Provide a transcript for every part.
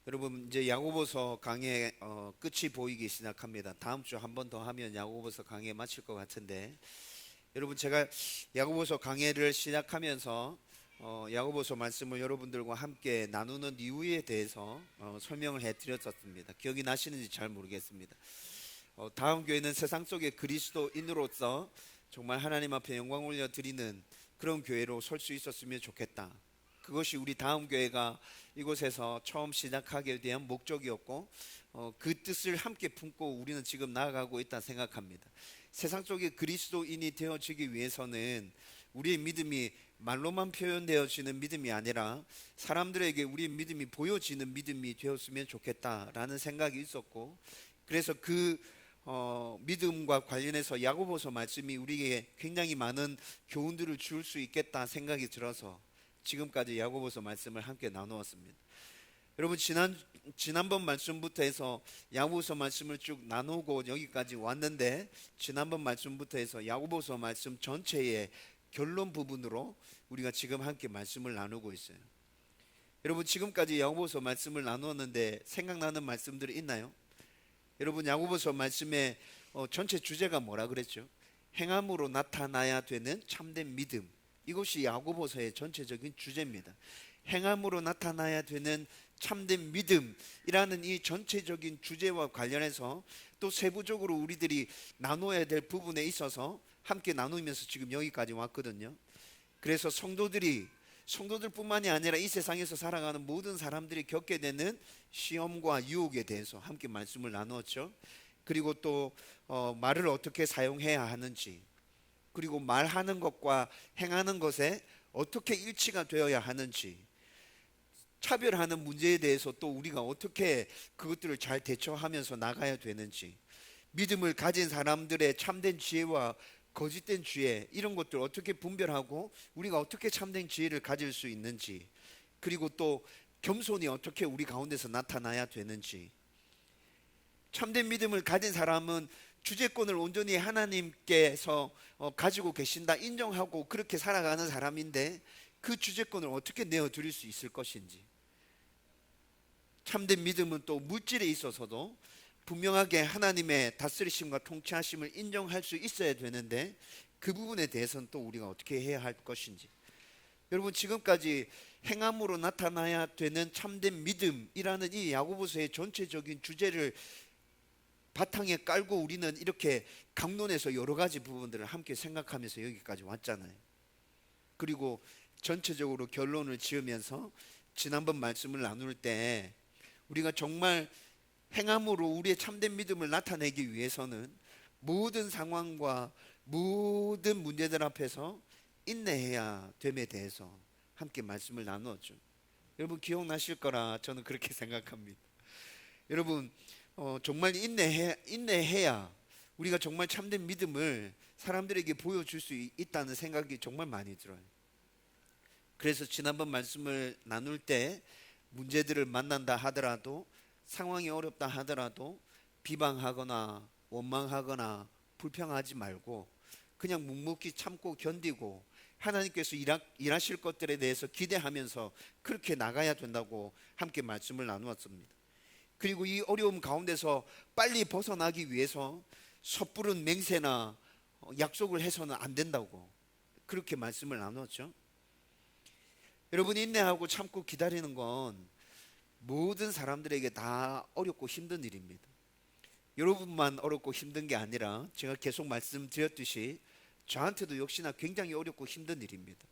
여러분 이제 야고보서 강의 끝이 보이기 시작합니다. 다음 주 한 번 더 하면 야고보서 강의 마칠 것 같은데, 여러분 제가 야고보서 강의를 시작하면서 야고보서 말씀을 여러분들과 함께 나누는 이유에 대해서 설명을 해드렸었습니다. 기억이 나시는지 잘 모르겠습니다. 다음 교회는 세상 속의 그리스도인으로서 정말 하나님 앞에 영광 올려드리는 그런 교회로 설 수 있었으면 좋겠다. 그것이 우리 다음 교회가 이곳에서 처음 시작하게 대한 목적이었고, 그 뜻을 함께 품고 우리는 지금 나아가고 있다 생각합니다. 세상 속의 그리스도인이 되어지기 위해서는 우리의 믿음이 말로만 표현되어지는 믿음이 아니라 사람들에게 우리의 믿음이 보여지는 믿음이 되었으면 좋겠다라는 생각이 있었고, 그래서 그 믿음과 관련해서 야고보서 말씀이 우리에게 굉장히 많은 교훈들을 줄 수 있겠다 생각이 들어서 지금까지 야고보서 말씀을 함께 나누었습니다. 여러분 지난번 말씀부터 해서 야고보서 말씀을 쭉 나누고 여기까지 왔는데, 지난번 말씀부터 해서 야고보서 말씀 전체의 결론 부분으로 우리가 지금 함께 말씀을 나누고 있어요. 여러분 지금까지 야고보서 말씀을 나누었는데 생각나는 말씀들이 있나요? 여러분 야고보서 말씀의 전체 주제가 뭐라 그랬죠? 행함으로 나타나야 되는 참된 믿음. 이것이 야고보서의 전체적인 주제입니다. 행함으로 나타나야 되는 참된 믿음이라는 이 전체적인 주제와 관련해서 또 세부적으로 우리들이 나눠야 될 부분에 있어서 함께 나누면서 지금 여기까지 왔거든요. 그래서 성도들뿐만이 아니라 이 세상에서 살아가는 모든 사람들이 겪게 되는 시험과 유혹에 대해서 함께 말씀을 나누었죠. 그리고 또 말을 어떻게 사용해야 하는지, 그리고 말하는 것과 행하는 것에 어떻게 일치가 되어야 하는지, 차별하는 문제에 대해서 또 우리가 어떻게 그것들을 잘 대처하면서 나가야 되는지, 믿음을 가진 사람들의 참된 지혜와 거짓된 지혜, 이런 것들을 어떻게 분별하고 우리가 어떻게 참된 지혜를 가질 수 있는지, 그리고 또 겸손이 어떻게 우리 가운데서 나타나야 되는지. 참된 믿음을 가진 사람은 주재권을 온전히 하나님께서 가지고 계신다 인정하고 그렇게 살아가는 사람인데, 그 주재권을 어떻게 내어드릴 수 있을 것인지. 참된 믿음은 또 물질에 있어서도 분명하게 하나님의 다스리심과 통치하심을 인정할 수 있어야 되는데, 그 부분에 대해서는 또 우리가 어떻게 해야 할 것인지. 여러분 지금까지 행함으로 나타나야 되는 참된 믿음이라는 이 야고보서의 전체적인 주제를 바탕에 깔고 우리는 이렇게 강론해서 여러 가지 부분들을 함께 생각하면서 여기까지 왔잖아요. 그리고 전체적으로 결론을 지으면서 지난번 말씀을 나눌 때 우리가 정말 행함으로 우리의 참된 믿음을 나타내기 위해서는 모든 상황과 모든 문제들 앞에서 인내해야 됨에 대해서 함께 말씀을 나누었죠. 여러분 기억나실 거라 저는 그렇게 생각합니다. 여러분 정말 인내해야 우리가 정말 참된 믿음을 사람들에게 보여줄 수 있다는 생각이 정말 많이 들어요. 그래서 지난번 말씀을 나눌 때 문제들을 만난다 하더라도, 상황이 어렵다 하더라도 비방하거나 원망하거나 불평하지 말고 그냥 묵묵히 참고 견디고 하나님께서 일하실 것들에 대해서 기대하면서 그렇게 나가야 된다고 함께 말씀을 나누었습니다. 그리고 이 어려움 가운데서 빨리 벗어나기 위해서 섣부른 맹세나 약속을 해서는 안 된다고 그렇게 말씀을 나눴죠. 여러분 인내하고 참고 기다리는 건 모든 사람들에게 다 어렵고 힘든 일입니다. 여러분만 어렵고 힘든 게 아니라 제가 계속 말씀드렸듯이 저한테도 역시나 굉장히 어렵고 힘든 일입니다.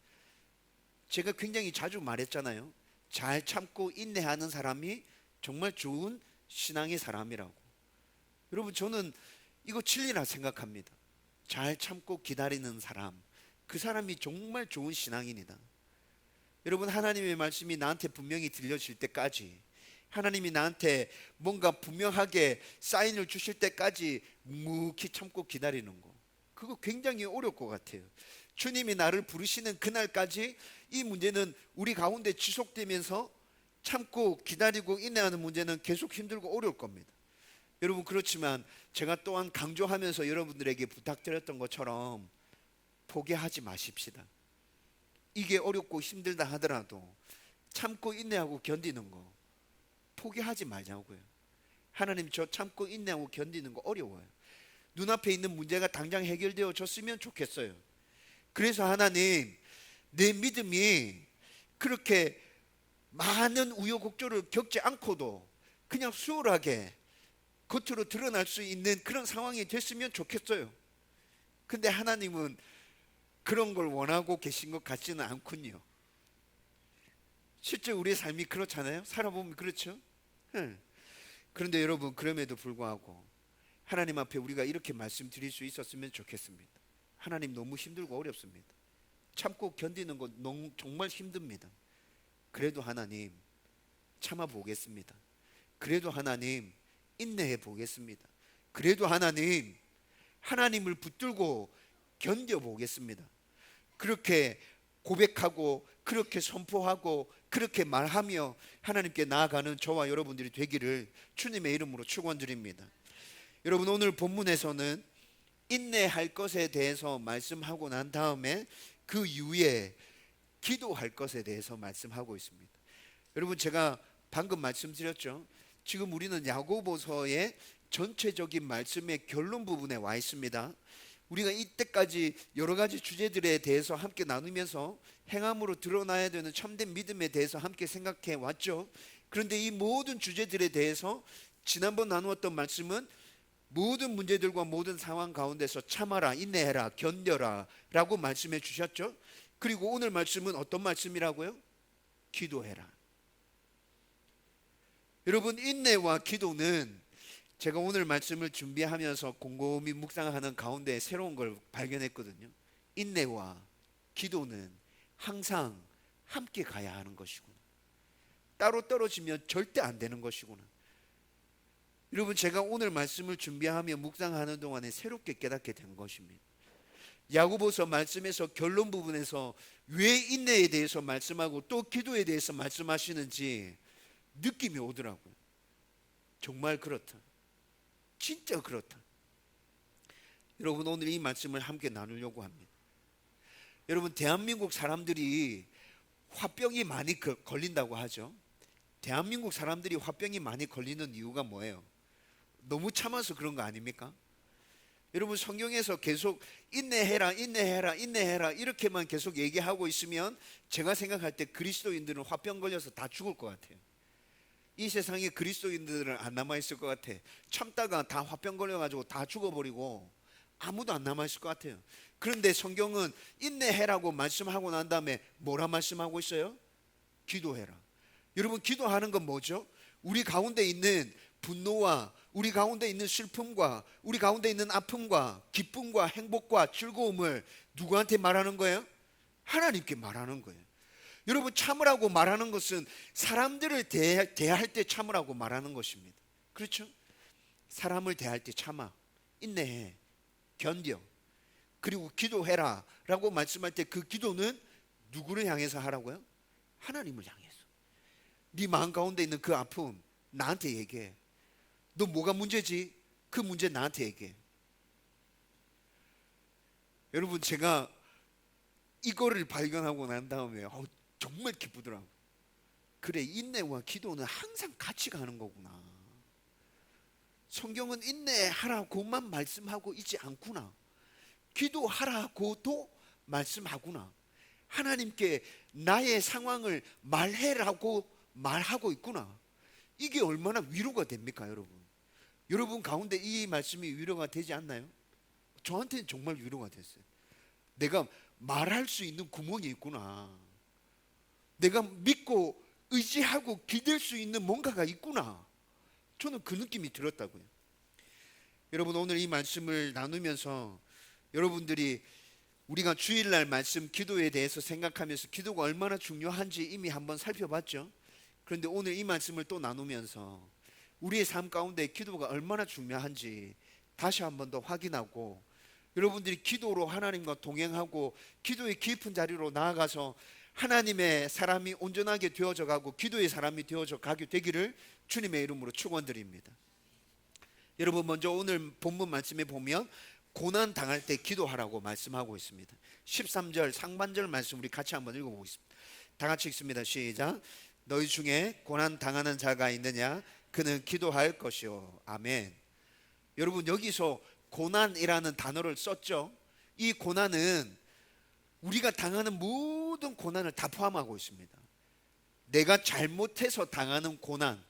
제가 굉장히 자주 말했잖아요. 잘 참고 인내하는 사람이 정말 좋은 신앙의 사람이라고. 여러분 저는 이거 진리라 생각합니다. 잘 참고 기다리는 사람, 그 사람이 정말 좋은 신앙인이다. 여러분 하나님의 말씀이 나한테 분명히 들려질 때까지, 하나님이 나한테 뭔가 분명하게 사인을 주실 때까지 묵묵히 참고 기다리는 거, 그거 굉장히 어려울 것 같아요. 주님이 나를 부르시는 그날까지 이 문제는 우리 가운데 지속되면서 참고 기다리고 인내하는 문제는 계속 힘들고 어려울 겁니다. 여러분 그렇지만 제가 또한 강조하면서 여러분들에게 부탁드렸던 것처럼 포기하지 마십시다. 이게 어렵고 힘들다 하더라도 참고 인내하고 견디는 거, 포기하지 말자고요. 하나님, 저 참고 인내하고 견디는 거 어려워요. 눈앞에 있는 문제가 당장 해결되어졌으면 좋겠어요. 그래서 하나님, 내 믿음이 그렇게 많은 우여곡절을 겪지 않고도 그냥 수월하게 겉으로 드러날 수 있는 그런 상황이 됐으면 좋겠어요. 근데 하나님은 그런 걸 원하고 계신 것 같지는 않군요. 실제 우리의 삶이 그렇잖아요. 살아보면 그렇죠. 그런데 여러분, 그럼에도 불구하고 하나님 앞에 우리가 이렇게 말씀드릴 수 있었으면 좋겠습니다. 하나님, 너무 힘들고 어렵습니다. 참고 견디는 거 정말 힘듭니다. 그래도 하나님 참아보겠습니다. 그래도 하나님 인내해 보겠습니다. 그래도 하나님, 하나님을 붙들고 견뎌보겠습니다. 그렇게 고백하고 그렇게 선포하고 그렇게 말하며 하나님께 나아가는 저와 여러분들이 되기를 주님의 이름으로 축원드립니다. 여러분, 오늘 본문에서는 인내할 것에 대해서 말씀하고 난 다음에 그 이후에 기도할 것에 대해서 말씀하고 있습니다. 여러분, 제가 방금 말씀드렸죠. 지금 우리는 야고보서의 전체적인 말씀의 결론 부분에 와 있습니다. 우리가 이때까지 여러 가지 주제들에 대해서 함께 나누면서 행함으로 드러나야 되는 참된 믿음에 대해서 함께 생각해 왔죠. 그런데 이 모든 주제들에 대해서 지난번 나누었던 말씀은 모든 문제들과 모든 상황 가운데서 참아라, 인내해라, 견뎌라 라고 말씀해 주셨죠. 그리고 오늘 말씀은 어떤 말씀이라고요? 기도해라. 여러분, 인내와 기도는 제가 오늘 말씀을 준비하면서 곰곰이 묵상하는 가운데 새로운 걸 발견했거든요. 인내와 기도는 항상 함께 가야 하는 것이구나. 따로 떨어지면 절대 안 되는 것이구나. 여러분, 제가 오늘 말씀을 준비하며 묵상하는 동안에 새롭게 깨닫게 된 것입니다. 야고보서 말씀에서 결론 부분에서 왜 인내에 대해서 말씀하고 또 기도에 대해서 말씀하시는지 느낌이 오더라고요. 정말 그렇다. 진짜 그렇다. 여러분, 오늘 이 말씀을 함께 나누려고 합니다. 여러분, 대한민국 사람들이 화병이 많이 걸린다고 하죠. 대한민국 사람들이 화병이 많이 걸리는 이유가 뭐예요? 너무 참아서 그런 거 아닙니까? 여러분, 성경에서 계속 인내해라, 인내해라, 인내해라 이렇게만 계속 얘기하고 있으면 제가 생각할 때 그리스도인들은 화병 걸려서 다 죽을 것 같아요. 이 세상에 그리스도인들은 안 남아있을 것 같아. 참다가 다 화병 걸려가지고 다 죽어버리고 아무도 안 남아있을 것 같아요. 그런데 성경은 인내해라고 말씀하고 난 다음에 뭐라 말씀하고 있어요? 기도해라. 여러분, 기도하는 건 뭐죠? 우리 가운데 있는 분노와 우리 가운데 있는 슬픔과 우리 가운데 있는 아픔과 기쁨과 행복과 즐거움을 누구한테 말하는 거예요? 하나님께 말하는 거예요. 여러분, 참으라고 말하는 것은 사람들을 대할 때 참으라고 말하는 것입니다. 그렇죠? 사람을 대할 때 참아, 인내해, 견뎌, 그리고 기도해라 라고 말씀할 때 그 기도는 누구를 향해서 하라고요? 하나님을 향해서. 네 마음 가운데 있는 그 아픔 나한테 얘기해. 너 뭐가 문제지? 그 문제 나한테 얘기해. 여러분, 제가 이거를 발견하고 난 다음에 정말 기쁘더라고요. 그래, 인내와 기도는 항상 같이 가는 거구나. 성경은 인내하라고만 말씀하고 있지 않구나. 기도하라고도 말씀하구나. 하나님께 나의 상황을 말해라고 말하고 있구나. 이게 얼마나 위로가 됩니까, 여러분? 여러분 가운데 이 말씀이 위로가 되지 않나요? 저한테는 정말 위로가 됐어요. 내가 말할 수 있는 구멍이 있구나. 내가 믿고 의지하고 기댈 수 있는 뭔가가 있구나. 저는 그 느낌이 들었다고요. 여러분, 오늘 이 말씀을 나누면서 여러분들이 우리가 주일날 말씀 기도에 대해서 생각하면서 기도가 얼마나 중요한지 이미 한번 살펴봤죠. 그런데 오늘 이 말씀을 또 나누면서 우리의 삶 가운데 기도가 얼마나 중요한지 다시 한번 더 확인하고, 여러분들이 기도로 하나님과 동행하고 기도의 깊은 자리로 나아가서 하나님의 사람이 온전하게 되어져 가고 기도의 사람이 되어져 가게 되기를 주님의 이름으로 축원드립니다. 여러분, 먼저 오늘 본문 말씀에 보면 고난 당할 때 기도하라고 말씀하고 있습니다. 13절 상반절 말씀 우리 같이 한번 읽어보겠습니다. 다 같이 읽습니다. 시작. 너희 중에 고난 당하는 자가 있느냐? 그는 기도할 것이요. 아멘. 여러분, 여기서 고난이라는 단어를 썼죠. 이 고난은 우리가 당하는 모든 고난을 다 포함하고 있습니다. 내가 잘못해서 당하는 고난,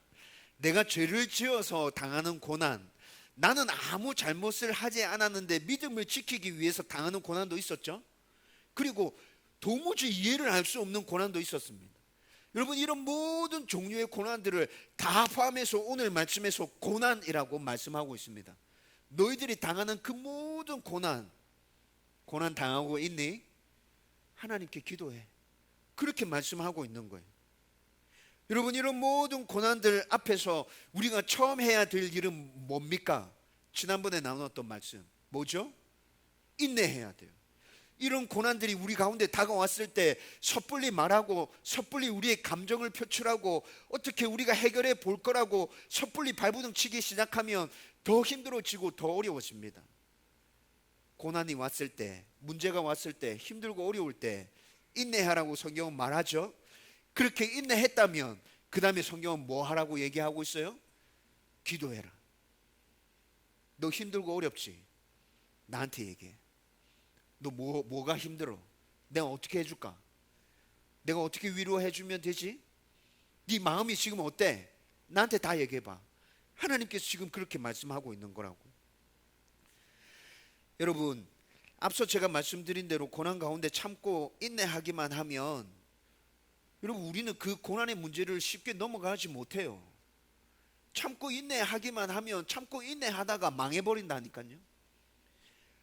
내가 죄를 지어서 당하는 고난, 나는 아무 잘못을 하지 않았는데 믿음을 지키기 위해서 당하는 고난도 있었죠. 그리고 도무지 이해를 할 수 없는 고난도 있었습니다. 여러분, 이런 모든 종류의 고난들을 다 포함해서 오늘 말씀에서 고난이라고 말씀하고 있습니다. 너희들이 당하는 그 모든 고난 당하고 있니? 하나님께 기도해. 그렇게 말씀하고 있는 거예요. 여러분, 이런 모든 고난들 앞에서 우리가 처음 해야 될 일은 뭡니까? 지난번에 나눴던 말씀 뭐죠? 인내해야 돼요. 이런 고난들이 우리 가운데 다가왔을 때 섣불리 말하고 섣불리 우리의 감정을 표출하고 어떻게 우리가 해결해 볼 거라고 섣불리 발버둥 치기 시작하면 더 힘들어지고 더 어려워집니다. 고난이 왔을 때, 문제가 왔을 때, 힘들고 어려울 때 인내하라고 성경은 말하죠. 그렇게 인내했다면 그 다음에 성경은 뭐 하라고 얘기하고 있어요? 기도해라. 너 힘들고 어렵지? 나한테 얘기해. 너 뭐가 힘들어? 내가 어떻게 해줄까? 내가 어떻게 위로해 주면 되지? 네 마음이 지금 어때? 나한테 다 얘기해봐. 하나님께서 지금 그렇게 말씀하고 있는 거라고. 여러분, 앞서 제가 말씀드린 대로 고난 가운데 참고 인내하기만 하면 여러분, 우리는 그 고난의 문제를 쉽게 넘어가지 못해요. 참고 인내하기만 하면 참고 인내하다가 망해버린다니까요.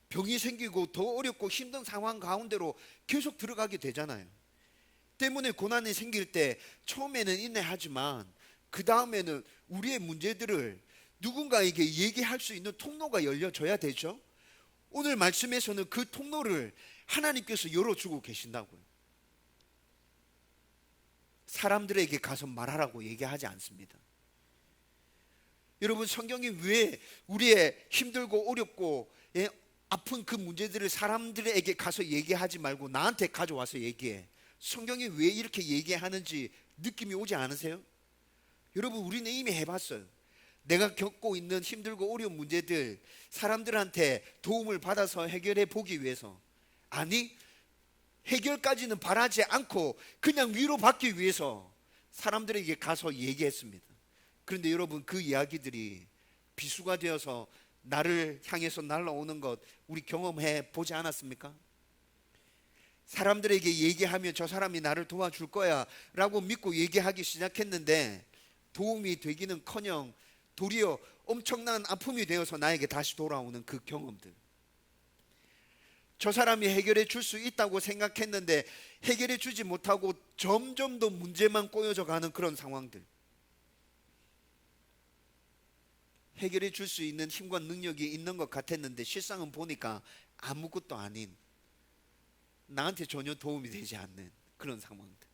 병이 생기고 더 어렵고 힘든 상황 가운데로 계속 들어가게 되잖아요. 때문에 고난이 생길 때 처음에는 인내하지만 그 다음에는 우리의 문제들을 누군가에게 얘기할 수 있는 통로가 열려져야 되죠. 오늘 말씀에서는 그 통로를 하나님께서 열어주고 계신다고요. 사람들에게 가서 말하라고 얘기하지 않습니다. 여러분, 성경이 왜 우리의 힘들고 어렵고 아픈 그 문제들을 사람들에게 가서 얘기하지 말고 나한테 가져와서 얘기해? 성경이 왜 이렇게 얘기하는지 느낌이 오지 않으세요? 여러분, 우리는 이미 해봤어요. 내가 겪고 있는 힘들고 어려운 문제들 사람들한테 도움을 받아서 해결해 보기 위해서, 아니 해결까지는 바라지 않고 그냥 위로받기 위해서 사람들에게 가서 얘기했습니다. 그런데 여러분, 그 이야기들이 비수가 되어서 나를 향해서 날아오는 것 우리 경험해 보지 않았습니까? 사람들에게 얘기하면 저 사람이 나를 도와줄 거야 라고 믿고 얘기하기 시작했는데 도움이 되기는커녕 도리어 엄청난 아픔이 되어서 나에게 다시 돌아오는 그 경험들, 저 사람이 해결해 줄 수 있다고 생각했는데 해결해 주지 못하고 점점 더 문제만 꼬여져 가는 그런 상황들, 해결해 줄 수 있는 힘과 능력이 있는 것 같았는데 실상은 보니까 아무것도 아닌, 나한테 전혀 도움이 되지 않는 그런 상황들.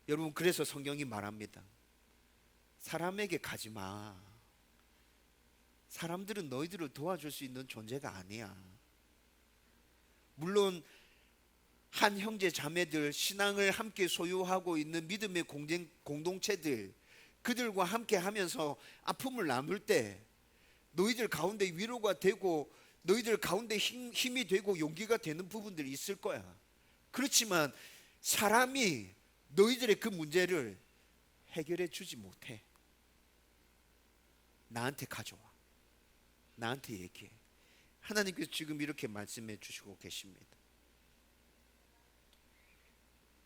여러분, 그래서 성경이 말합니다. 사람에게 가지 마. 사람들은 너희들을 도와줄 수 있는 존재가 아니야. 물론 한 형제 자매들, 신앙을 함께 소유하고 있는 믿음의 공동체들, 그들과 함께 하면서 아픔을 나눌 때 너희들 가운데 위로가 되고 너희들 가운데 힘이 되고 용기가 되는 부분들이 있을 거야. 그렇지만 사람이 너희들의 그 문제를 해결해 주지 못해. 나한테 가져와. 나한테 얘기해. 하나님께서 지금 이렇게 말씀해 주시고 계십니다.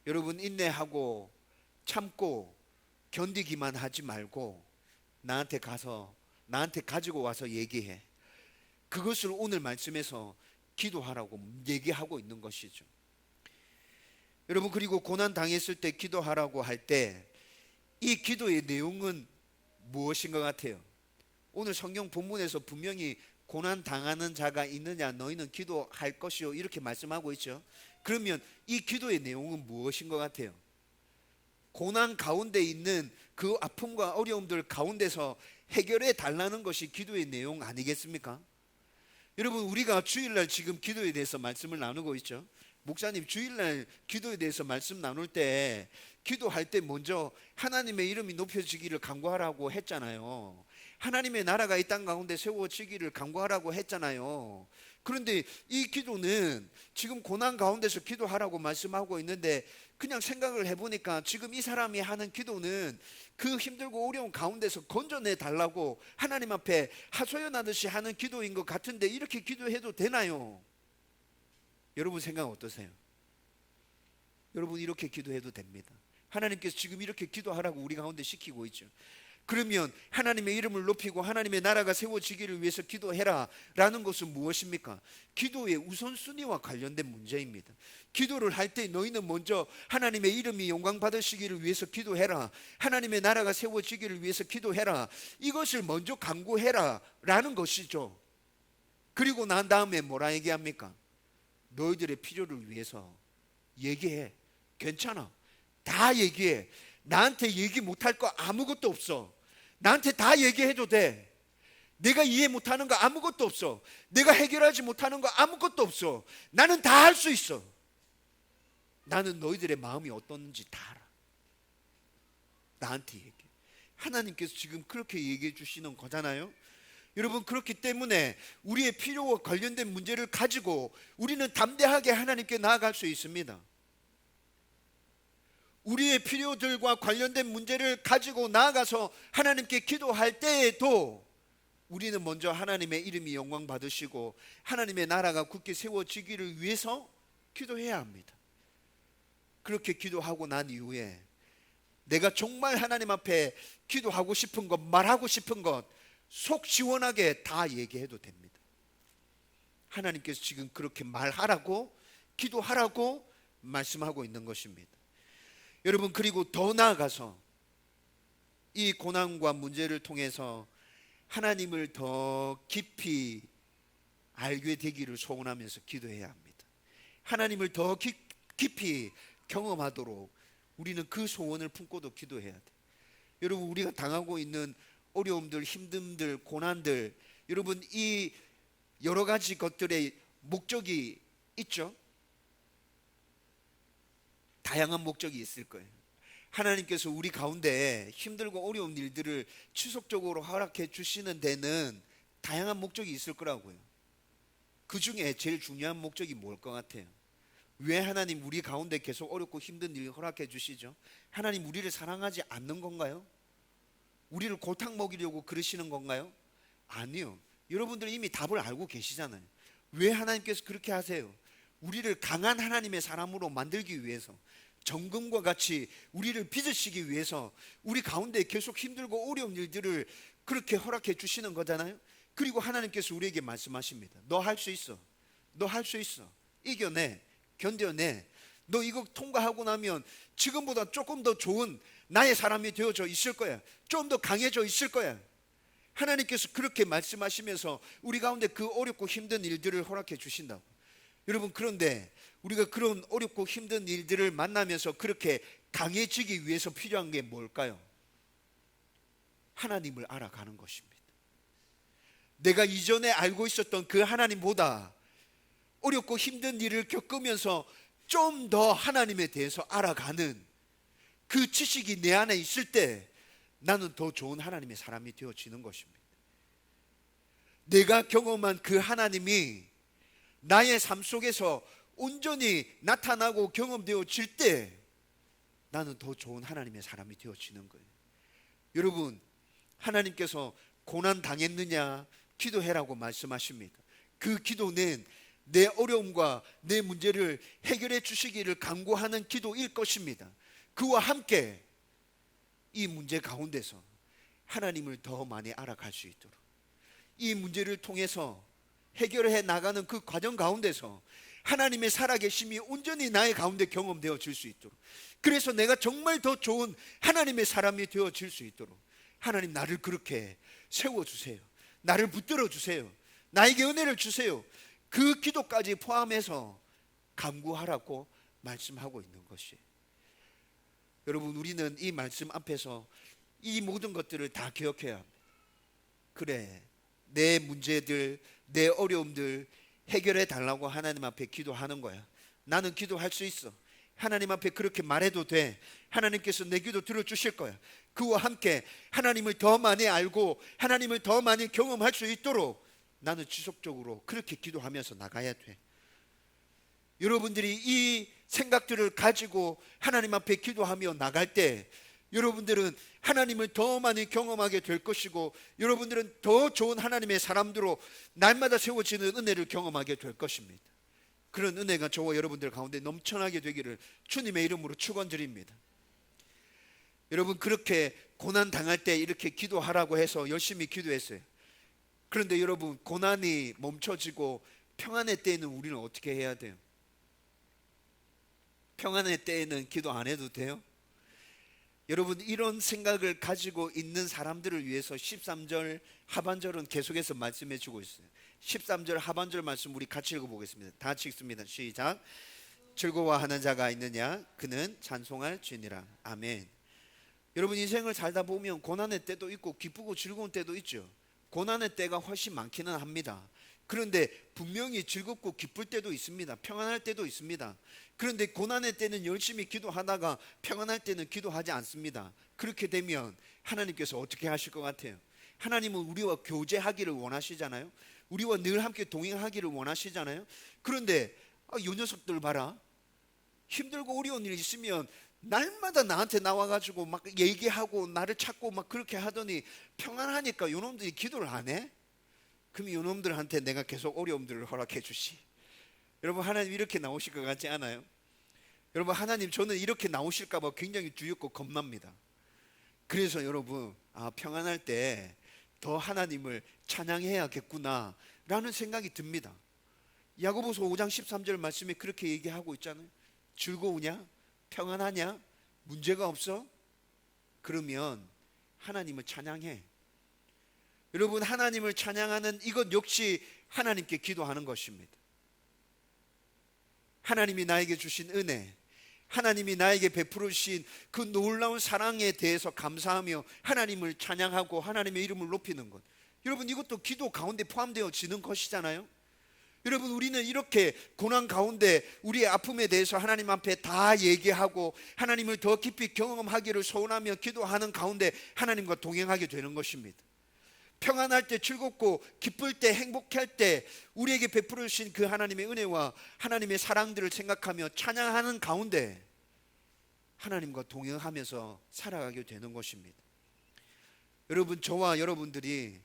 여러분, 인내하고 참고 견디기만 하지 말고 나한테 가지고 와서 얘기해. 그것을 오늘 말씀에서 기도하라고 얘기하고 있는 것이죠. 여러분, 그리고 고난 당했을 때 기도하라고 할 때 이 기도의 내용은 무엇인 것 같아요? 오늘 성경 본문에서 분명히 고난 당하는 자가 있느냐 너희는 기도할 것이요 이렇게 말씀하고 있죠. 그러면 이 기도의 내용은 무엇인 것 같아요? 고난 가운데 있는 그 아픔과 어려움들 가운데서 해결해 달라는 것이 기도의 내용 아니겠습니까? 여러분, 우리가 주일날 지금 기도에 대해서 말씀을 나누고 있죠. 목사님, 주일날 기도에 대해서 말씀 나눌 때 기도할 때 먼저 하나님의 이름이 높여지기를 간구하라고 했잖아요. 하나님의 나라가 이 땅 가운데 세워지기를 간구하라고 했잖아요. 그런데 이 기도는 지금 고난 가운데서 기도하라고 말씀하고 있는데, 그냥 생각을 해보니까 지금 이 사람이 하는 기도는 그 힘들고 어려운 가운데서 건져내 달라고 하나님 앞에 하소연하듯이 하는 기도인 것 같은데, 이렇게 기도해도 되나요? 여러분 생각 어떠세요? 여러분, 이렇게 기도해도 됩니다. 하나님께서 지금 이렇게 기도하라고 우리 가운데 시키고 있죠. 그러면 하나님의 이름을 높이고 하나님의 나라가 세워지기를 위해서 기도해라 라는 것은 무엇입니까? 기도의 우선순위와 관련된 문제입니다. 기도를 할 때 너희는 먼저 하나님의 이름이 영광 받으시기를 위해서 기도해라, 하나님의 나라가 세워지기를 위해서 기도해라, 이것을 먼저 간구해라 라는 것이죠. 그리고 난 다음에 뭐라 얘기합니까? 너희들의 필요를 위해서 얘기해. 괜찮아, 다 얘기해. 나한테 얘기 못할 거 아무것도 없어. 나한테 다 얘기해도 돼. 내가 이해 못하는 거 아무것도 없어. 내가 해결하지 못하는 거 아무것도 없어. 나는 다 할 수 있어. 나는 너희들의 마음이 어떤지 다 알아. 나한테 얘기해. 하나님께서 지금 그렇게 얘기해 주시는 거잖아요. 여러분, 그렇기 때문에 우리의 필요와 관련된 문제를 가지고 우리는 담대하게 하나님께 나아갈 수 있습니다. 우리의 필요들과 관련된 문제를 가지고 나아가서 하나님께 기도할 때에도 우리는 먼저 하나님의 이름이 영광 받으시고 하나님의 나라가 굳게 세워지기를 위해서 기도해야 합니다. 그렇게 기도하고 난 이후에 내가 정말 하나님 앞에 기도하고 싶은 것, 말하고 싶은 것 속 시원하게 다 얘기해도 됩니다. 하나님께서 지금 그렇게 말하라고, 기도하라고 말씀하고 있는 것입니다. 여러분, 그리고 더 나아가서 이 고난과 문제를 통해서 하나님을 더 깊이 알게 되기를 소원하면서 기도해야 합니다. 하나님을 더 깊이 경험하도록 우리는 그 소원을 품고도 기도해야 돼. 여러분, 우리가 당하고 있는 어려움들, 힘듦들, 고난들, 여러분, 이 여러 가지 것들의 목적이 있죠. 다양한 목적이 있을 거예요. 하나님께서 우리 가운데 힘들고 어려운 일들을 지속적으로 허락해 주시는 데는 다양한 목적이 있을 거라고요. 그 중에 제일 중요한 목적이 뭘 것 같아요? 왜 하나님 우리 가운데 계속 어렵고 힘든 일을 허락해 주시죠? 하나님 우리를 사랑하지 않는 건가요? 우리를 골탕 먹이려고 그러시는 건가요? 아니요. 여러분들은 이미 답을 알고 계시잖아요. 왜 하나님께서 그렇게 하세요? 우리를 강한 하나님의 사람으로 만들기 위해서, 정금과 같이 우리를 빚으시기 위해서 우리 가운데 계속 힘들고 어려운 일들을 그렇게 허락해 주시는 거잖아요. 그리고 하나님께서 우리에게 말씀하십니다. 너 할 수 있어. 너 할 수 있어. 이겨내. 견뎌내. 너 이거 통과하고 나면 지금보다 조금 더 좋은 나의 사람이 되어져 있을 거야. 좀 더 강해져 있을 거야. 하나님께서 그렇게 말씀하시면서 우리 가운데 그 어렵고 힘든 일들을 허락해 주신다고. 여러분, 그런데 우리가 그런 어렵고 힘든 일들을 만나면서 그렇게 강해지기 위해서 필요한 게 뭘까요? 하나님을 알아가는 것입니다. 내가 이전에 알고 있었던 그 하나님보다 어렵고 힘든 일을 겪으면서 좀 더 하나님에 대해서 알아가는 그 지식이 내 안에 있을 때 나는 더 좋은 하나님의 사람이 되어지는 것입니다. 내가 경험한 그 하나님이 나의 삶 속에서 온전히 나타나고 경험되어질 때 나는 더 좋은 하나님의 사람이 되어지는 거예요. 여러분, 하나님께서 고난 당했느냐 기도해라고 말씀하십니다. 그 기도는 내 어려움과 내 문제를 해결해 주시기를 간구하는 기도일 것입니다. 그와 함께 이 문제 가운데서 하나님을 더 많이 알아갈 수 있도록, 이 문제를 통해서 해결해 나가는 그 과정 가운데서 하나님의 살아계심이 온전히 나의 가운데 경험되어질 수 있도록, 그래서 내가 정말 더 좋은 하나님의 사람이 되어질 수 있도록 하나님, 나를 그렇게 세워주세요. 나를 붙들어 주세요. 나에게 은혜를 주세요. 그 기도까지 포함해서 간구하라고 말씀하고 있는 것이에요. 여러분, 우리는 이 말씀 앞에서 이 모든 것들을 다 기억해야 합니다. 그래, 내 문제들, 내 어려움들 해결해 달라고 하나님 앞에 기도하는 거야. 나는 기도할 수 있어. 하나님 앞에 그렇게 말해도 돼. 하나님께서 내 기도 들어주실 거야. 그와 함께 하나님을 더 많이 알고 하나님을 더 많이 경험할 수 있도록 나는 지속적으로 그렇게 기도하면서 나가야 돼. 여러분들이 이 생각들을 가지고 하나님 앞에 기도하며 나갈 때 여러분들은 하나님을 더 많이 경험하게 될 것이고, 여러분들은 더 좋은 하나님의 사람들로 날마다 세워지는 은혜를 경험하게 될 것입니다. 그런 은혜가 저와 여러분들 가운데 넘쳐나게 되기를 주님의 이름으로 축원드립니다. 여러분, 그렇게 고난 당할 때 이렇게 기도하라고 해서 열심히 기도했어요. 그런데 여러분, 고난이 멈춰지고 평안의 때에는 우리는 어떻게 해야 돼요? 평안의 때에는 기도 안 해도 돼요? 여러분, 이런 생각을 가지고 있는 사람들을 위해서 13절 하반절은 계속해서 말씀해 주고 있어요. 13절 하반절 말씀 우리 같이 읽어보겠습니다. 다 같이 읽습니다. 시작. 즐거워하는 자가 있느냐? 그는 찬송할 주니라. 아멘. 여러분, 인생을 살다 보면 고난의 때도 있고 기쁘고 즐거운 때도 있죠. 고난의 때가 훨씬 많기는 합니다. 그런데 분명히 즐겁고 기쁠 때도 있습니다. 평안할 때도 있습니다. 그런데 고난의 때는 열심히 기도하다가 평안할 때는 기도하지 않습니다. 그렇게 되면 하나님께서 어떻게 하실 것 같아요? 하나님은 우리와 교제하기를 원하시잖아요. 우리와 늘 함께 동행하기를 원하시잖아요. 그런데 이 녀석들 봐라. 힘들고 어려운 일 있으면 날마다 나한테 나와가지고 막 얘기하고 나를 찾고 막 그렇게 하더니 평안하니까 이놈들이 기도를 안 해? 그럼 이놈들한테 내가 계속 어려움들을 허락해 주시. 여러분, 하나님 이렇게 나오실 것 같지 않아요? 여러분, 하나님 저는 이렇게 나오실까 봐 굉장히 두렵고 겁납니다. 그래서 여러분, 평안할 때 더 하나님을 찬양해야겠구나 라는 생각이 듭니다. 야고보서 5장 13절 말씀에 그렇게 얘기하고 있잖아요. 즐거우냐? 평안하냐? 문제가 없어? 그러면 하나님을 찬양해. 여러분, 하나님을 찬양하는 이것 역시 하나님께 기도하는 것입니다. 하나님이 나에게 주신 은혜, 하나님이 나에게 베풀어 주신 그 놀라운 사랑에 대해서 감사하며 하나님을 찬양하고 하나님의 이름을 높이는 것, 여러분, 이것도 기도 가운데 포함되어지는 것이잖아요. 여러분, 우리는 이렇게 고난 가운데 우리의 아픔에 대해서 하나님 앞에 다 얘기하고 하나님을 더 깊이 경험하기를 소원하며 기도하는 가운데 하나님과 동행하게 되는 것입니다. 평안할 때, 즐겁고 기쁠 때, 행복할 때 우리에게 베풀어 주신 그 하나님의 은혜와 하나님의 사랑들을 생각하며 찬양하는 가운데 하나님과 동행하면서 살아가게 되는 것입니다. 여러분, 저와 여러분들이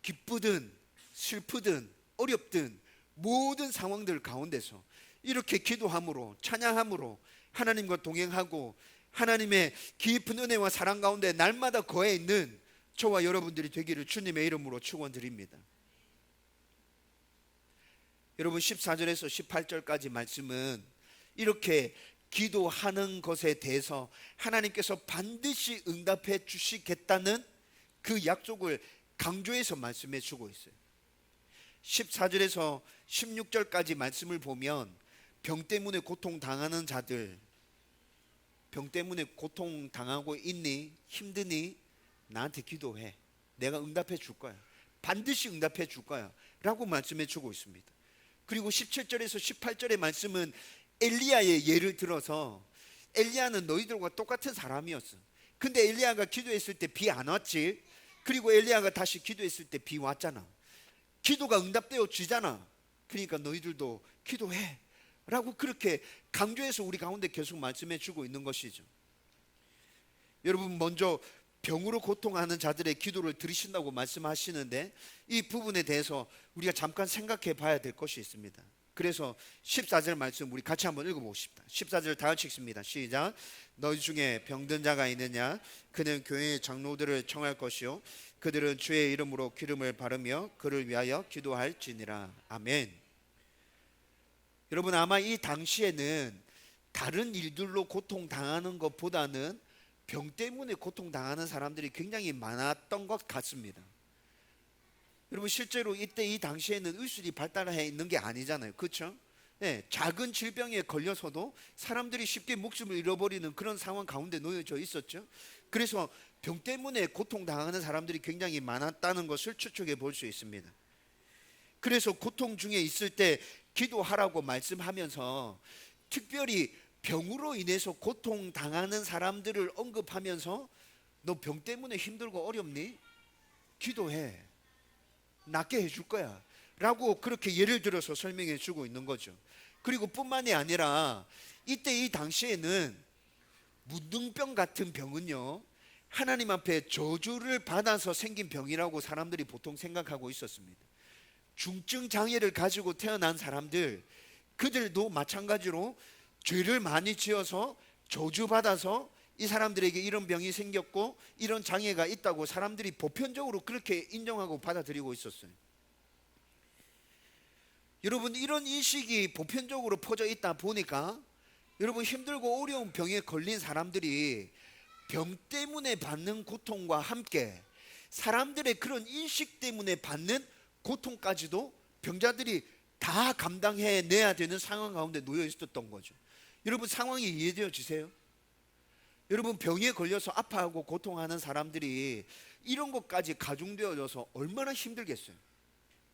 기쁘든 슬프든 어렵든 모든 상황들 가운데서 이렇게 기도함으로 찬양함으로 하나님과 동행하고 하나님의 깊은 은혜와 사랑 가운데 날마다 거해 있는 저와 여러분들이 되기를 주님의 이름으로 축원드립니다. 여러분, 14절에서 18절까지 말씀은 이렇게 기도하는 것에 대해서 하나님께서 반드시 응답해 주시겠다는 그 약속을 강조해서 말씀해 주고 있어요. 14절에서 16절까지 말씀을 보면 병 때문에 고통당하는 자들, 병 때문에 고통당하고 있니? 힘드니? 나한테 기도해. 내가 응답해 줄 거야. 반드시 응답해 줄 거야 라고 말씀해 주고 있습니다. 그리고 17절에서 18절의 말씀은 엘리야의 예를 들어서, 엘리야는 너희들과 똑같은 사람이었어. 근데 엘리야가 기도했을 때 비 안 왔지. 그리고 엘리야가 다시 기도했을 때 비 왔잖아. 기도가 응답되어지잖아. 그러니까 너희들도 기도해 라고 그렇게 강조해서 우리 가운데 계속 말씀해 주고 있는 것이죠. 여러분, 먼저 병으로 고통하는 자들의 기도를 들으신다고 말씀하시는데 이 부분에 대해서 우리가 잠깐 생각해 봐야 될 것이 있습니다. 그래서 14절 말씀 우리 같이 한번 읽어보십시다. 14절 다 같이 읽습니다. 시작. 너희 중에 병든 자가 있느냐? 그는 교회의 장로들을 청할 것이요 그들은 주의 이름으로 기름을 바르며 그를 위하여 기도할지니라. 아멘. 여러분, 아마 이 당시에는 다른 일들로 고통당하는 것보다는 병 때문에 고통당하는 사람들이 굉장히 많았던 것 같습니다. 여러분, 실제로 이때 이 당시에는 의술이 발달해 있는 게 아니잖아요. 그렇죠? 네, 작은 질병에 걸려서도 사람들이 쉽게 목숨을 잃어버리는 그런 상황 가운데 놓여져 있었죠. 그래서 병 때문에 고통당하는 사람들이 굉장히 많았다는 것을 추측해 볼 수 있습니다. 그래서 고통 중에 있을 때 기도하라고 말씀하면서 특별히 병으로 인해서 고통당하는 사람들을 언급하면서 너 병 때문에 힘들고 어렵니? 기도해. 낫게 해줄 거야 라고 그렇게 예를 들어서 설명해 주고 있는 거죠. 그리고 뿐만이 아니라 이때 이 당시에는 문둥병 같은 병은요, 하나님 앞에 저주를 받아서 생긴 병이라고 사람들이 보통 생각하고 있었습니다. 중증 장애를 가지고 태어난 사람들, 그들도 마찬가지로 죄를 많이 지어서 저주받아서 이 사람들에게 이런 병이 생겼고 이런 장애가 있다고 사람들이 보편적으로 그렇게 인정하고 받아들이고 있었어요. 여러분, 이런 인식이 보편적으로 퍼져 있다 보니까 여러분, 힘들고 어려운 병에 걸린 사람들이 병 때문에 받는 고통과 함께 사람들의 그런 인식 때문에 받는 고통까지도 병자들이 다 감당해내야 되는 상황 가운데 놓여 있었던 거죠. 여러분, 상황이 이해되어지세요? 여러분, 병에 걸려서 아파하고 고통하는 사람들이 이런 것까지 가중되어져서 얼마나 힘들겠어요.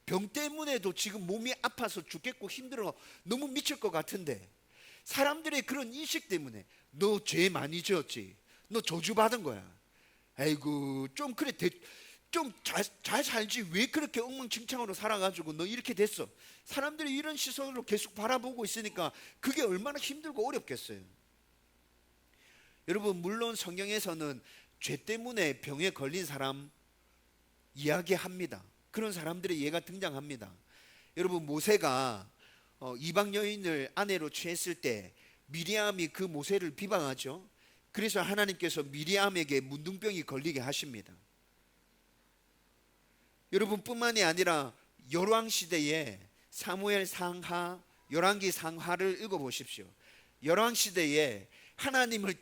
병 때문에도 지금 몸이 아파서 죽겠고 힘들어 너무 미칠 것 같은데, 사람들의 그런 인식 때문에 너 죄 많이 지었지, 너 저주받은 거야, 아이고 좀 그래 좀 잘 살지 왜 그렇게 엉망진창으로 살아가지고 너 이렇게 됐어. 사람들이 이런 시선으로 계속 바라보고 있으니까 그게 얼마나 힘들고 어렵겠어요. 여러분, 물론 성경에서는 죄 때문에 병에 걸린 사람 이야기합니다. 그런 사람들의 예가 등장합니다. 여러분, 모세가 이방 여인을 아내로 취했을 때 미리암이 그 모세를 비방하죠. 그래서 하나님께서 미리암에게 문둥병이 걸리게 하십니다. 여러분, 뿐만이 아니라 열왕 시대에 사무엘 상하, 열왕기 상하를 읽어보십시오. 열왕 시대에 하나님을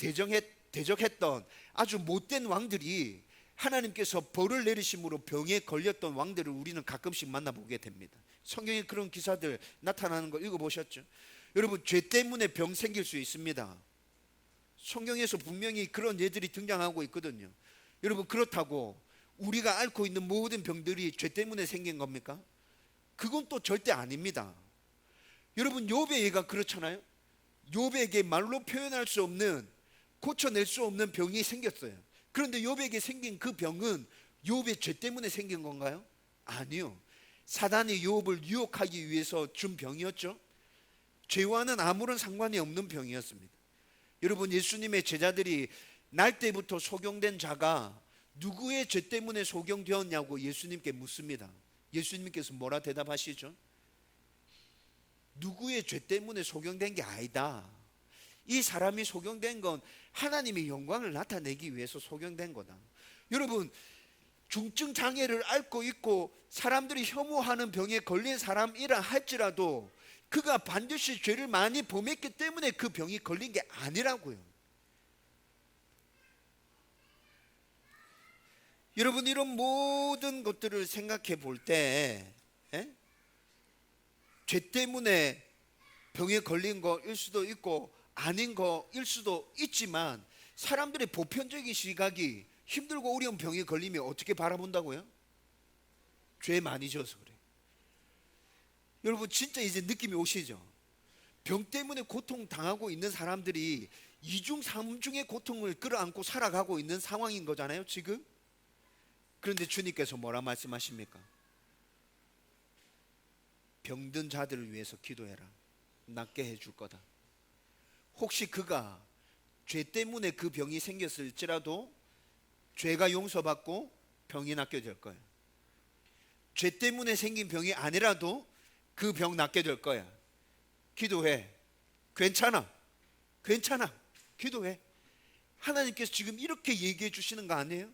대적했던 아주 못된 왕들이 하나님께서 벌을 내리심으로 병에 걸렸던 왕들을 우리는 가끔씩 만나보게 됩니다. 성경에 그런 기사들 나타나는 거 읽어보셨죠? 여러분, 죄 때문에 병 생길 수 있습니다. 성경에서 분명히 그런 예들이 등장하고 있거든요. 여러분, 그렇다고 우리가 앓고 있는 모든 병들이 죄 때문에 생긴 겁니까? 그건 또 절대 아닙니다. 여러분, 욥의 예가 그렇잖아요. 욥에게 말로 표현할 수 없는, 고쳐낼 수 없는 병이 생겼어요. 그런데 욥에게 생긴 그 병은 욥의 죄 때문에 생긴 건가요? 아니요. 사단이 욥을 유혹하기 위해서 준 병이었죠. 죄와는 아무런 상관이 없는 병이었습니다. 여러분, 예수님의 제자들이 날 때부터 소경된 자가 누구의 죄 때문에 소경되었냐고 예수님께 묻습니다. 예수님께서 뭐라 대답하시죠? 누구의 죄 때문에 소경된 게 아니다. 이 사람이 소경된 건 하나님의 영광을 나타내기 위해서 소경된 거다. 여러분, 중증 장애를 앓고 있고 사람들이 혐오하는 병에 걸린 사람이라 할지라도 그가 반드시 죄를 많이 범했기 때문에 그 병이 걸린 게 아니라고요. 여러분, 이런 모든 것들을 생각해 볼 때 죄 때문에 병에 걸린 거일 수도 있고 아닌 거일 수도 있지만, 사람들의 보편적인 시각이 힘들고 어려운 병에 걸리면 어떻게 바라본다고요? 죄 많이 져서 그래. 여러분, 진짜 이제 느낌이 오시죠? 병 때문에 고통당하고 있는 사람들이 이중 삼중의 고통을 끌어안고 살아가고 있는 상황인 거잖아요, 지금. 그런데 주님께서 뭐라 말씀하십니까? 병든 자들을 위해서 기도해라. 낫게 해줄 거다. 혹시 그가 죄 때문에 그 병이 생겼을지라도 죄가 용서받고 병이 낫게 될 거야. 죄 때문에 생긴 병이 아니라도 그 병 낫게 될 거야. 기도해. 괜찮아. 괜찮아. 기도해. 하나님께서 지금 이렇게 얘기해 주시는 거 아니에요?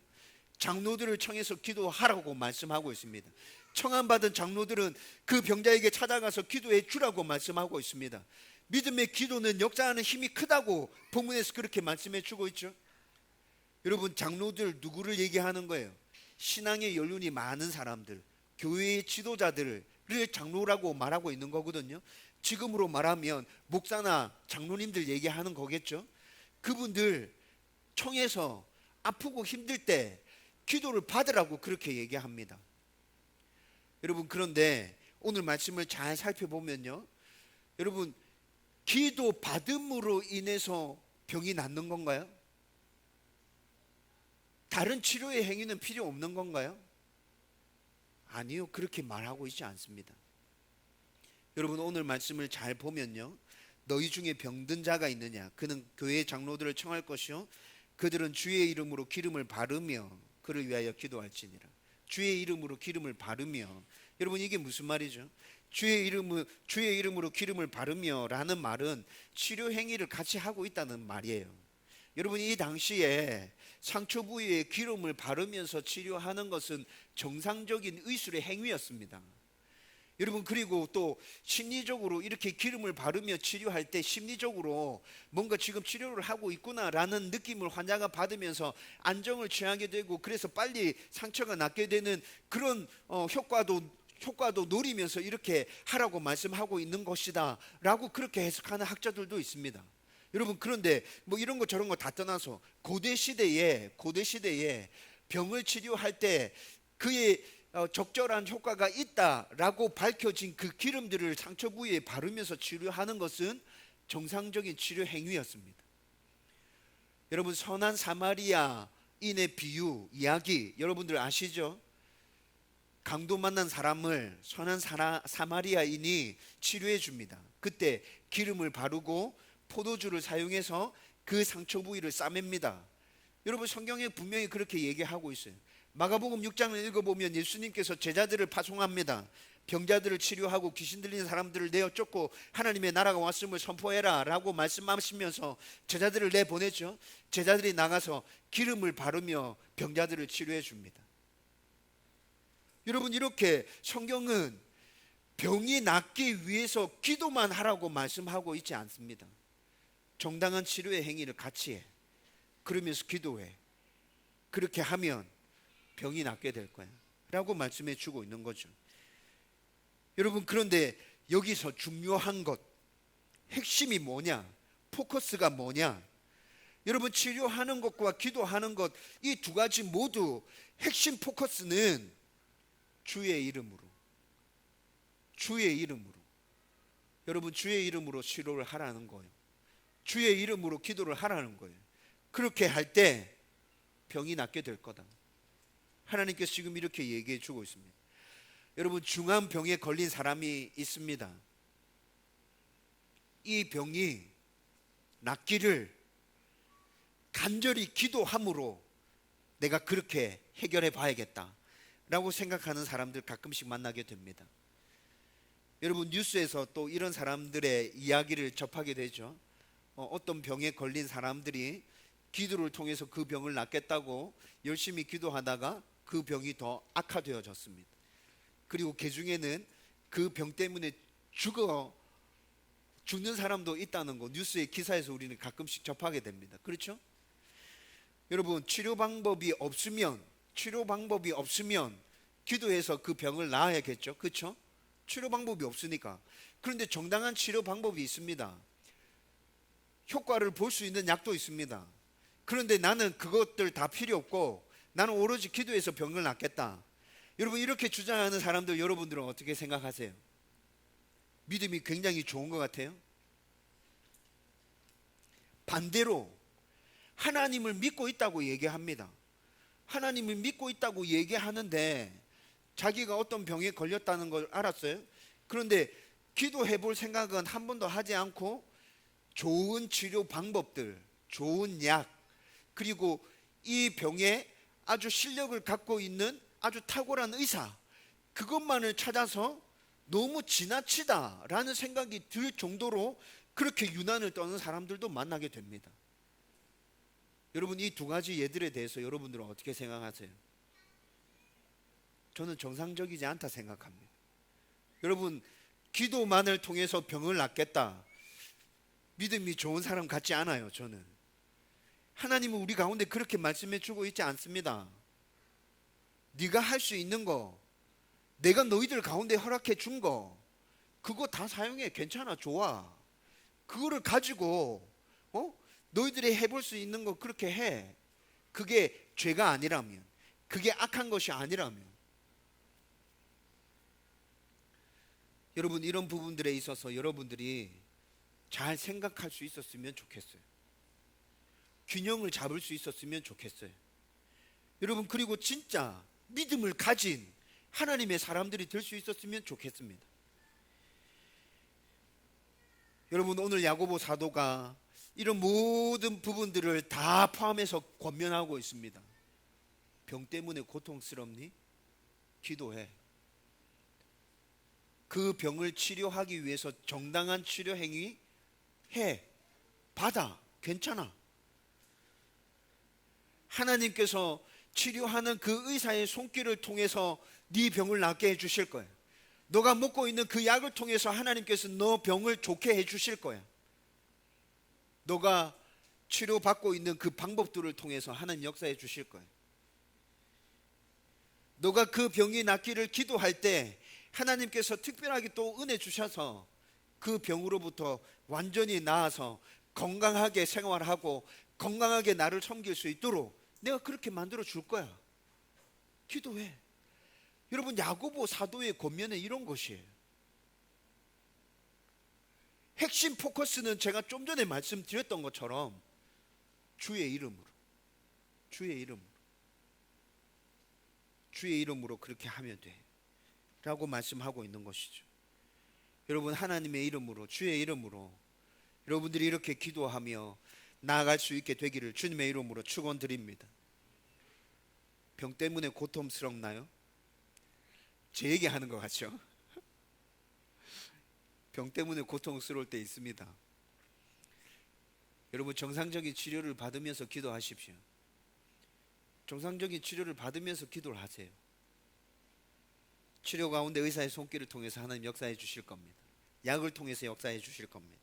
장로들을 청해서 기도하라고 말씀하고 있습니다. 청함받은 장로들은 그 병자에게 찾아가서 기도해 주라고 말씀하고 있습니다. 믿음의 기도는 역사하는 힘이 크다고 본문에서 그렇게 말씀해 주고 있죠. 여러분, 장로들 누구를 얘기하는 거예요? 신앙의 연륜이 많은 사람들, 교회의 지도자들을 장로라고 말하고 있는 거거든요. 지금으로 말하면 목사나 장로님들 얘기하는 거겠죠. 그분들 청해서 아프고 힘들 때 기도를 받으라고 그렇게 얘기합니다. 여러분, 그런데 오늘 말씀을 잘 살펴보면요, 여러분, 기도 받음으로 인해서 병이 낫는 건가요? 다른 치료의 행위는 필요 없는 건가요? 아니요, 그렇게 말하고 있지 않습니다. 여러분, 오늘 말씀을 잘 보면요, 너희 중에 병든 자가 있느냐? 그는 교회 장로들을 청할 것이요 그들은 주의 이름으로 기름을 바르며 그를 위하여 기도할지니라. 주의 이름으로 기름을 바르며, 여러분, 이게 무슨 말이죠? 주의 이름으로 기름을 바르며 라는 말은 치료 행위를 같이 하고 있다는 말이에요. 여러분, 이 당시에 상처 부위에 기름을 바르면서 치료하는 것은 정상적인 의술의 행위였습니다. 여러분, 그리고 또 심리적으로 이렇게 기름을 바르며 치료할 때 심리적으로 뭔가 지금 치료를 하고 있구나라는 느낌을 환자가 받으면서 안정을 취하게 되고, 그래서 빨리 상처가 낫게 되는 그런 효과도 노리면서 이렇게 하라고 말씀하고 있는 것이다 라고 그렇게 해석하는 학자들도 있습니다. 여러분, 그런데 뭐 이런 거 저런 거 다 떠나서 고대 시대에 병을 치료할 때 그의 적절한 효과가 있다라고 밝혀진 그 기름들을 상처 부위에 바르면서 치료하는 것은 정상적인 치료 행위였습니다. 여러분, 선한 사마리아인의 비유 이야기 여러분들 아시죠? 강도 만난 사람을 선한 사마리아인이 치료해 줍니다. 그때 기름을 바르고 포도주를 사용해서 그 상처 부위를 싸맵니다. 여러분, 성경에 분명히 그렇게 얘기하고 있어요. 마가복음 6장을 읽어보면 예수님께서 제자들을 파송합니다. 병자들을 치료하고 귀신 들리는 사람들을 내어 쫓고 하나님의 나라가 왔음을 선포해라 라고 말씀하시면서 제자들을 내보냈죠. 제자들이 나가서 기름을 바르며 병자들을 치료해 줍니다. 여러분, 이렇게 성경은 병이 낫기 위해서 기도만 하라고 말씀하고 있지 않습니다. 정당한 치료의 행위를 같이 해. 그러면서 기도해. 그렇게 하면 병이 낫게 될 거야 라고 말씀해 주고 있는 거죠. 여러분, 그런데 여기서 중요한 것, 핵심이 뭐냐? 포커스가 뭐냐? 여러분, 치료하는 것과 기도하는 것, 이 두 가지 모두 핵심 포커스는 주의 이름으로. 여러분, 주의 이름으로 치료를 하라는 거예요. 주의 이름으로 기도를 하라는 거예요. 그렇게 할 때 병이 낫게 될 거다. 하나님께서 지금 이렇게 얘기해 주고 있습니다. 여러분, 중한 병에 걸린 사람이 있습니다. 이 병이 낫기를 간절히 기도함으로 내가 그렇게 해결해 봐야겠다 라고 생각하는 사람들 가끔씩 만나게 됩니다. 여러분, 뉴스에서 또 이런 사람들의 이야기를 접하게 되죠. 어떤 병에 걸린 사람들이 기도를 통해서 그 병을 낫겠다고 열심히 기도하다가 그 병이 더 악화되어졌습니다. 그리고 그 중에는 그 병 때문에 죽는 사람도 있다는 거 뉴스의 기사에서 우리는 가끔씩 접하게 됩니다. 그렇죠? 여러분, 치료 방법이 없으면 기도해서 그 병을 나아야겠죠. 그렇죠? 치료 방법이 없으니까. 그런데 정당한 치료 방법이 있습니다. 효과를 볼 수 있는 약도 있습니다. 그런데 나는 그것들 다 필요 없고 나는 오로지 기도해서 병을 낫겠다. 여러분, 이렇게 주장하는 사람들 여러분들은 어떻게 생각하세요? 믿음이 굉장히 좋은 것 같아요? 반대로 하나님을 믿고 있다고 얘기합니다. 하나님을 믿고 있다고 얘기하는데 자기가 어떤 병에 걸렸다는 걸 알았어요. 그런데 기도해 볼 생각은 한 번도 하지 않고 좋은 치료 방법들, 좋은 약, 그리고 이 병에 아주 실력을 갖고 있는 아주 탁월한 의사, 그것만을 찾아서 너무 지나치다라는 생각이 들 정도로 그렇게 유난을 떠는 사람들도 만나게 됩니다. 여러분, 이 두 가지 예들에 대해서 여러분들은 어떻게 생각하세요? 저는 정상적이지 않다 생각합니다. 여러분, 기도만을 통해서 병을 낫겠다, 믿음이 좋은 사람 같지 않아요. 저는 하나님은 우리 가운데 그렇게 말씀해 주고 있지 않습니다. 네가 할 수 있는 거, 내가 너희들 가운데 허락해 준 거, 그거 다 사용해. 괜찮아, 좋아. 그거를 가지고 너희들이 해볼 수 있는 거 그렇게 해. 그게 죄가 아니라면, 그게 악한 것이 아니라면. 여러분, 이런 부분들에 있어서 여러분들이 잘 생각할 수 있었으면 좋겠어요. 균형을 잡을 수 있었으면 좋겠어요. 여러분, 그리고 진짜 믿음을 가진 하나님의 사람들이 될 수 있었으면 좋겠습니다. 여러분, 오늘 야고보 사도가 이런 모든 부분들을 다 포함해서 권면하고 있습니다. 병 때문에 고통스럽니? 기도해. 그 병을 치료하기 위해서 정당한 치료 행위 해. 받아. 괜찮아. 하나님께서 치료하는 그 의사의 손길을 통해서 네 병을 낫게 해주실 거야. 너가 먹고 있는 그 약을 통해서 하나님께서 너 병을 좋게 해주실 거야. 너가 치료받고 있는 그 방법들을 통해서 하나님 역사해 주실 거예요. 너가 그 병이 낫기를 기도할 때 하나님께서 특별하게 또 은혜 주셔서 그 병으로부터 완전히 나아서 건강하게 생활하고 건강하게 나를 섬길 수 있도록 내가 그렇게 만들어 줄 거야. 기도해. 여러분, 야고보 사도의 권면은 이런 것이에요. 핵심 포커스는 제가 좀 전에 말씀드렸던 것처럼 주의 이름으로, 주의 이름으로, 주의 이름으로 그렇게 하면 돼 라고 말씀하고 있는 것이죠. 여러분, 하나님의 이름으로, 주의 이름으로 여러분들이 이렇게 기도하며 나아갈 수 있게 되기를 주님의 이름으로 축원드립니다. 병 때문에 고통스럽나요? 제 얘기하는 것 같죠? 병 때문에 고통스러울 때 있습니다. 여러분, 정상적인 치료를 받으면서 기도하십시오. 정상적인 치료를 받으면서 기도를 하세요. 치료 가운데 의사의 손길을 통해서 하나님 역사해 주실 겁니다. 약을 통해서 역사해 주실 겁니다.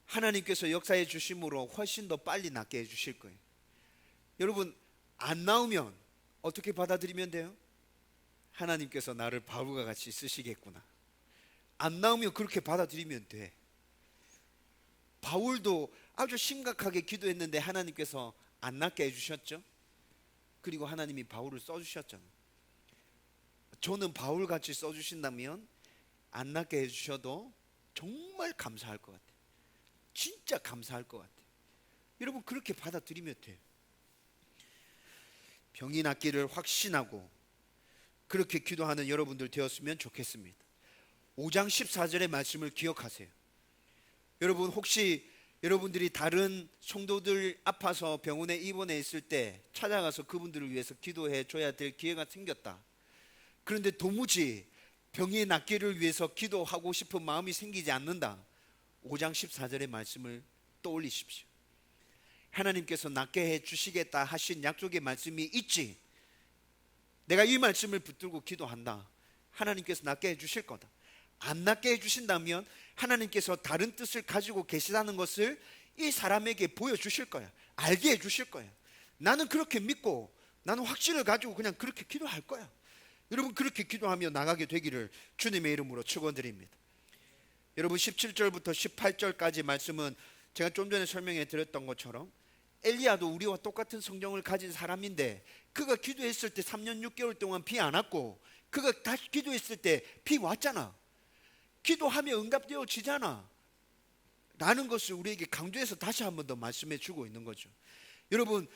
하나님께서 역사해 주심으로 훨씬 더 빨리 낫게 해 주실 거예요. 여러분, 안 나오면 어떻게 받아들이면 돼요? 하나님께서 나를 바울과 같이 쓰시겠구나. 안 나오면 그렇게 받아들이면 돼. 바울도 아주 심각하게 기도했는데 하나님께서 안 낫게 해주셨죠. 그리고 하나님이 바울을 써주셨잖아요. 저는 바울같이 써주신다면 안 낫게 해주셔도 정말 감사할 것 같아요. 진짜 감사할 것 같아요. 여러분, 그렇게 받아들이면 돼요. 병이 낫기를 확신하고 그렇게 기도하는 여러분들 되었으면 좋겠습니다. 5장 14절의 말씀을 기억하세요. 여러분, 혹시 여러분들이 다른 성도들 아파서 병원에 입원해 있을 때 찾아가서 그분들을 위해서 기도해 줘야 될 기회가 생겼다. 그런데 도무지 병이 낫기를 위해서 기도하고 싶은 마음이 생기지 않는다. 5장 14절의 말씀을 떠올리십시오. 하나님께서 낫게 해 주시겠다 하신 약속의 말씀이 있지. 내가 이 말씀을 붙들고 기도한다. 하나님께서 낫게 해 주실 거다. 안 낫게 해주신다면 하나님께서 다른 뜻을 가지고 계시다는 것을 이 사람에게 보여주실 거야. 알게 해주실 거야. 나는 그렇게 믿고 나는 확신을 가지고 그냥 그렇게 기도할 거야. 여러분, 그렇게 기도하며 나가게 되기를 주님의 이름으로 축원드립니다. 여러분, 17절부터 18절까지 말씀은 제가 좀 전에 설명해 드렸던 것처럼 엘리야도 우리와 똑같은 성정을 가진 사람인데 그가 기도했을 때 3년 6개월 동안 비 안 왔고 그가 다시 기도했을 때 비 왔잖아. 기도하며 응답되어지잖아 라는 것을 우리에게 강조해서 다시 한 번 더 말씀해 주고 있는 거죠. 여러분,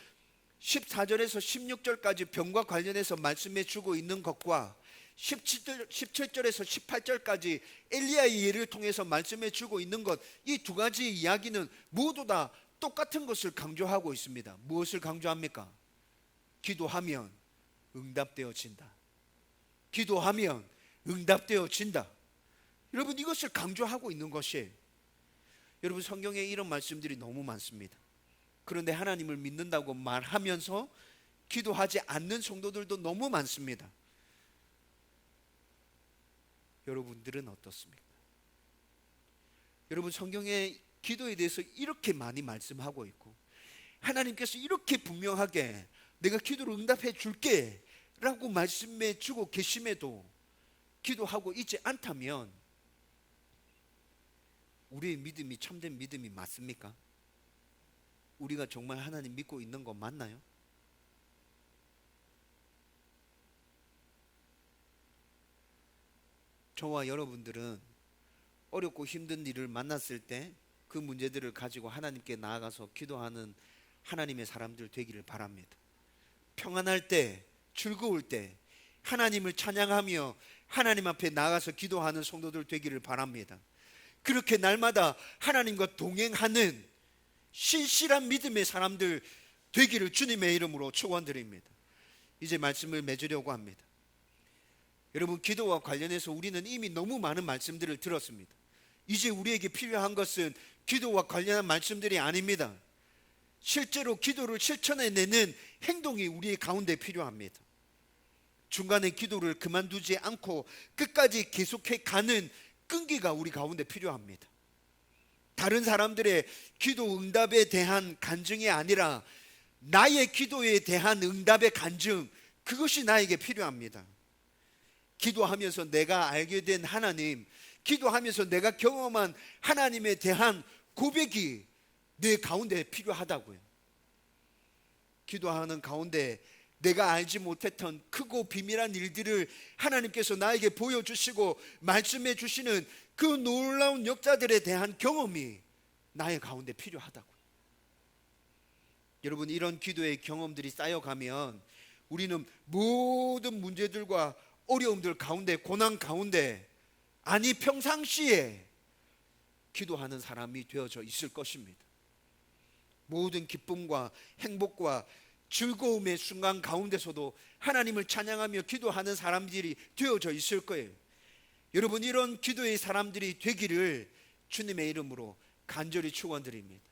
14절에서 16절까지 병과 관련해서 말씀해 주고 있는 것과 17절에서 18절까지 엘리야의 예를 통해서 말씀해 주고 있는 것, 이 두 가지 이야기는 모두 다 똑같은 것을 강조하고 있습니다. 무엇을 강조합니까? 기도하면 응답되어진다. 기도하면 응답되어진다. 여러분, 이것을 강조하고 있는 것이에요. 여러분, 성경에 이런 말씀들이 너무 많습니다. 그런데 하나님을 믿는다고 말하면서 기도하지 않는 성도들도 너무 많습니다. 여러분들은 어떻습니까? 여러분, 성경에 기도에 대해서 이렇게 많이 말씀하고 있고 하나님께서 이렇게 분명하게 내가 기도로 응답해 줄게 라고 말씀해 주고 계심에도 기도하고 있지 않다면 우리의 믿음이 참된 믿음이 맞습니까? 우리가 정말 하나님 믿고 있는 거 맞나요? 저와 여러분들은 어렵고 힘든 일을 만났을 때 그 문제들을 가지고 하나님께 나아가서 기도하는 하나님의 사람들 되기를 바랍니다. 평안할 때, 즐거울 때 하나님을 찬양하며 하나님 앞에 나아가서 기도하는 성도들 되기를 바랍니다. 그렇게 날마다 하나님과 동행하는 신실한 믿음의 사람들 되기를 주님의 이름으로 축원드립니다. 이제 말씀을 맺으려고 합니다. 여러분, 기도와 관련해서 우리는 이미 너무 많은 말씀들을 들었습니다. 이제 우리에게 필요한 것은 기도와 관련한 말씀들이 아닙니다. 실제로 기도를 실천해내는 행동이 우리 가운데 필요합니다. 중간에 기도를 그만두지 않고 끝까지 계속해 가는 끈기가 우리 가운데 필요합니다. 다른 사람들의 기도 응답에 대한 간증이 아니라 나의 기도에 대한 응답의 간증, 그것이 나에게 필요합니다. 기도하면서 내가 알게 된 하나님, 기도하면서 내가 경험한 하나님에 대한 고백이 내 가운데 필요하다고요. 기도하는 가운데 내가 알지 못했던 크고 비밀한 일들을 하나님께서 나에게 보여주시고 말씀해 주시는 그 놀라운 역사들에 대한 경험이 나의 가운데 필요하다고요. 여러분, 이런 기도의 경험들이 쌓여가면 우리는 모든 문제들과 어려움들 가운데, 고난 가운데, 아니 평상시에 기도하는 사람이 되어져 있을 것입니다. 모든 기쁨과 행복과 즐거움의 순간 가운데서도 하나님을 찬양하며 기도하는 사람들이 되어져 있을 거예요. 여러분, 이런 기도의 사람들이 되기를 주님의 이름으로 간절히 축원드립니다.